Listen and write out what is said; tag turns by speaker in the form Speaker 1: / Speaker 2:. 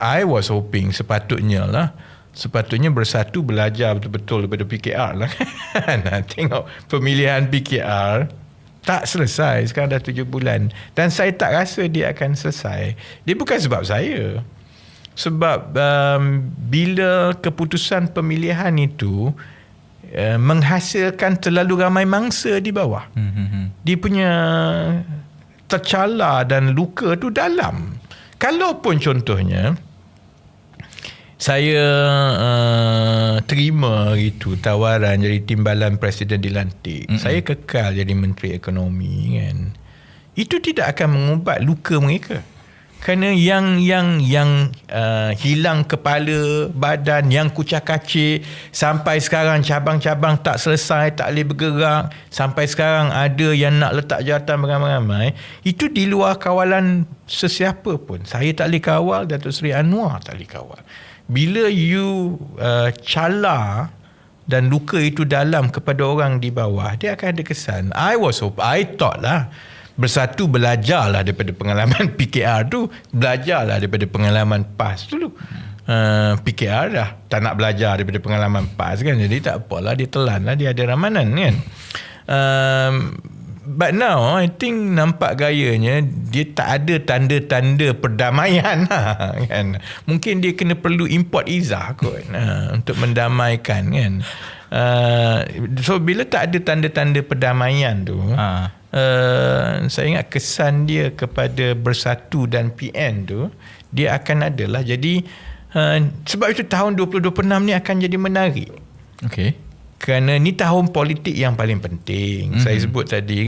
Speaker 1: I was hoping sepatutnya Bersatu belajar betul-betul daripada PKR lah kan. Tengok pemilihan PKR tak selesai, sekarang dah 7 bulan dan saya tak rasa dia akan selesai. Dia bukan sebab saya, sebab bila keputusan pemilihan itu menghasilkan terlalu ramai mangsa di bawah, dia punya tercala dan luka tu dalam. Kalaupun contohnya saya terima itu tawaran jadi timbalan presiden dilantik, saya kekal jadi menteri ekonomi kan, itu tidak akan mengubat luka mereka. Kerana yang hilang kepala badan, yang kucak-kacir sampai sekarang cabang-cabang tak selesai, tak boleh bergerak, sampai sekarang ada yang nak letak jawatan beramai-ramai, itu di luar kawalan sesiapa pun. Saya tak boleh kawal, Datuk Seri Anwar tak boleh kawal. Bila you cala dan luka itu dalam kepada orang di bawah, dia akan ada kesan. I thought lah, Bersatu belajarlah daripada pengalaman PKR tu, belajarlah daripada pengalaman PAS dulu. PKR dah tak nak belajar daripada pengalaman PAS kan, jadi tak apalah, dia telan lah, dia ada ramanan kan. But now I think nampak gayanya dia tak ada tanda-tanda perdamaian lah, kan. Mungkin dia kena perlu import izah kot untuk mendamaikan kan. So bila tak ada tanda-tanda perdamaian tu, saya ingat kesan dia kepada Bersatu dan PN tu dia akan adalah. Jadi sebab itu tahun 2026 ni akan jadi menarik.
Speaker 2: Okay.
Speaker 1: Kerana ni tahun politik yang paling penting. Saya sebut tadi